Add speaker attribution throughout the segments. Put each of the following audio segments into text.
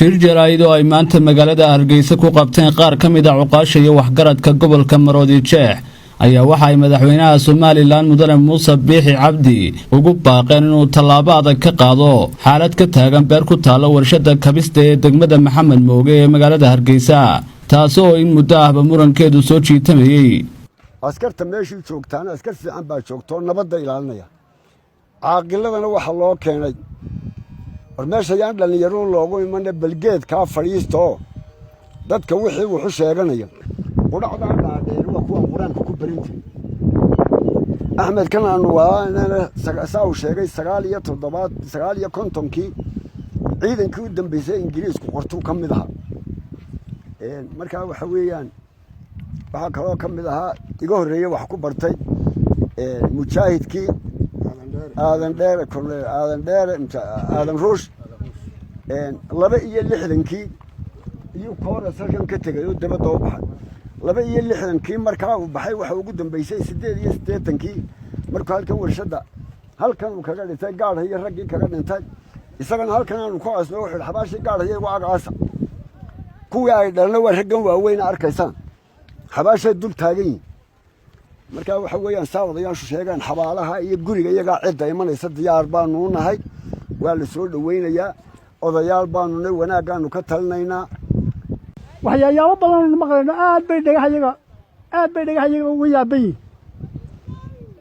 Speaker 1: shir jaraa'id oo ay maanta magaalada Hargeysa ku qabteen qaar ka mid ah cuqaasha iyo waxgaradka gobolka Maroodi Jeex ayaa waxa ay madaxweynaha Soomaaliland Mudane Muuse Biixi Cabdi ugu baaqeen inuu tallaabo adag ka qaado xaalad ka taagan beer ku taalo warshada kabista ee degmada Maxamed Mooge ee magaalada Hargeysa taasoo in muddo ahba murankeedu soo jiitamayay
Speaker 2: askarta meeshii joogtaan askar fiican baa joogto nabadda ilaalinaya caaqiladana waxa loo keenay meesha yaan dhalinyaro loogu iman balgeed ka fariisto dadka wixii wuxuu sheeganaya qudacdan dhaadheer waa kuwa quraanka ku barinta Ahmed kan aanu waana saau sheegay 950 ciidankii u dambeysay Ingiriisku qortu kamid aha marka waxa weeyaan waxa kaloo kamid aha iga horeeyay wax ku bartay mujaahidkii aadan ruush laba iyo lixdankii iyo koora salkan ka tagay oo dabada u baxay laba iyo lixdankii markaa uu baxay waxa ugu dambeysay 8 markaa halkan warshada halkan uu kaga dhintay gaadhay iyo raggii kaga dhintay isagana halkan aanu ku asno wuxuu xabaashi gaadhay ugu agaasa kuwii ay dhalna waa raggan waaweyn arkaysan xabaashay dul taagan marka waxa weeyaan saawadayaashu sheegaan xabaalaha iyo guriga iyaga cid imanaysa diyaar baanu nahay waa la soo dhaweynayaa odayaal baanu wanaagaanu ka talinaynaa
Speaker 3: waxyaabo badan maqlayno aad bay dhagaxayaga ugu yaabay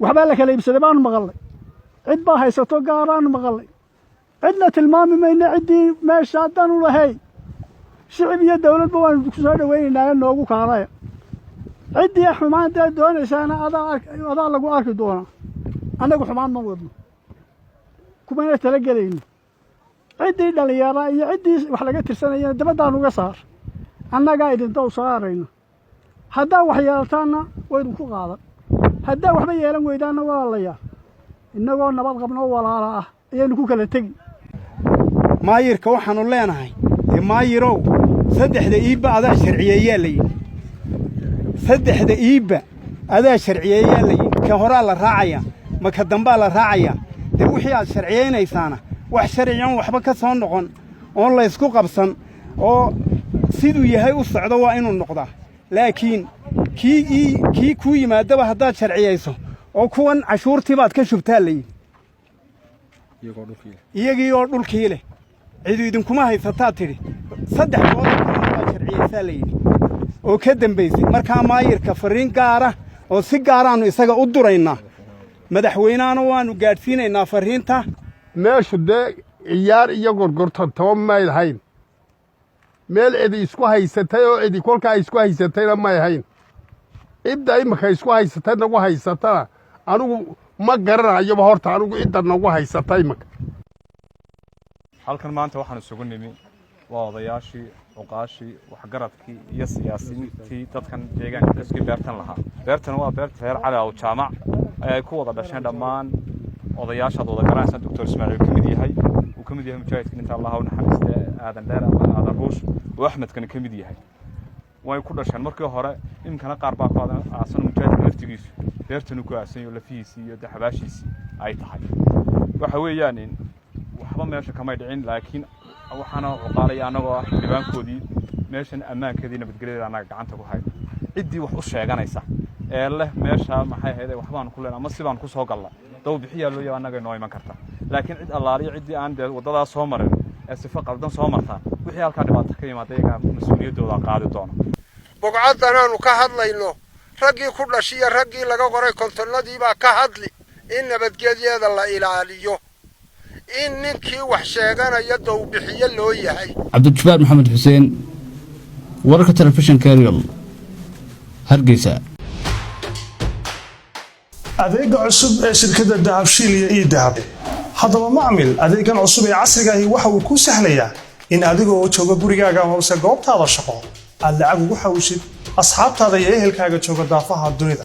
Speaker 3: waxba la kala iibsaday baanu maqlay cid baa haysato gaaraan maqlay cidna tilmaami mayna cidii meesha dan u lahay shicib iyo dawladba waan ku soo dhaweynaynaa noogu kaalay cidii xumaanta doonaysana adaa lagu arki doona anagu xumaan ma wadno kuma tala galayno cidii dhalinyaro iyo cidii wax laga tirsanaya dabadaan uga saar annaga idin doow saarayno hadaa wax yeeltaana way ku qaadan hadaa waxba yeelan weydaana walaalayaa inagoo nabad qabno walaala ah ayaynu ku kala tagi
Speaker 4: maayirka waxaanu leenahay maayirow saddexda iibba adaa sharciyeeyaa la yidhi saddexda iibba adaa sharciyeeyaa la yidhi ka horaa la raacaya ma ka dambaa la raacaya dee wixii aad sharciyeynaysaana wax sharciyan waxba ka soo noqon oon laysku qabsan oo siduu yahay u socdo waa inuu noqdaa laakiin kii kuu yimaadaba haddaad sharciyayso oo kuwan cashuurtii baad ka shubtaa la yidhi iyagii oo dhulkii leh cidu idinkuma haysataa tidhi saddex goodood baad sharciyaysaa la yidhi oo ka dambaysay markaa maayirka fariin gaara oo si gaaraannu isaga u duraynaa madaxweynahana waannu gaadhsiinaynaa fariinta
Speaker 5: meeshu dee ciyaar iyo gorgortantaba may lahayn meel cidi isku haysatay oo cidi kolkaa isku haysatayna may ahayn cidda imika isku haysatay nagu haysatana anigu ma garanayoba horta anigu cidda nagu haysatay imika
Speaker 6: halkan maanta waxaan isugu nimi waa odayaashii cuqaashii waxgaradkii iyo siyaasiyiintii dadkan deegaanka iska beertan lahaa beertan waa beerta reer Cali Aw Jaamac ay ku wada dhasheen dhammaan odayaasha wada garanaysan Dr. Ismaaciil kamid yahay uu kamid yahay mujaahidka inta Allah u naxariisto aadan dheer ama aadan ruush oo Axmed kan kamid yahay way ku dhasheen markii hore imkana qaar baa ku aasan mujaahidka laftigiisu beertan ku aasan iyo lafihiisi iyo daxabaashiisi ay tahay waxa weeyaan in waxba meesha kama dhicin laakiin waxaana cuqaalaya anagoo ah diiwaankoodii meeshan ammaankeedii nabadgelyada anaga gacanta ku hayno cidii wax u sheeganaysa ee leh meesha maxay hayday waxbaan ku leenahay ama sidaan ku soo galnay doob bixiya loo yahay anaga inoo iman karta laakiin cid allaaliyo cidii aan wadada soo marin ee sifa qaldan soo marta wixii halka dhibaato ka yimaada iyaga mas'uuliyadooda qaadi doona
Speaker 7: bogcadan aanu ka hadlayno raggii ku dhashiya raggii laga qoray kontonadii baa ka hadli in nabadgelyada la ilaaliyo in ninkii wax sheeganaya doob bixiya loo yahay
Speaker 1: Cabduljabaar Maxamed Xuseen wararka telefishinka Real Hargeysa
Speaker 8: adeega cusub ee shirkadda Dahabshiil iyo Dahab haddaba macmil adeegan cusub ee casriga ah waxa uu ku sahlayaa in adiga oo jooga gurigaaga ama goobtaada shaqo aad lacag ugu xawshid asxaabtaada iyo ehelkaaga jooga daafaha dunida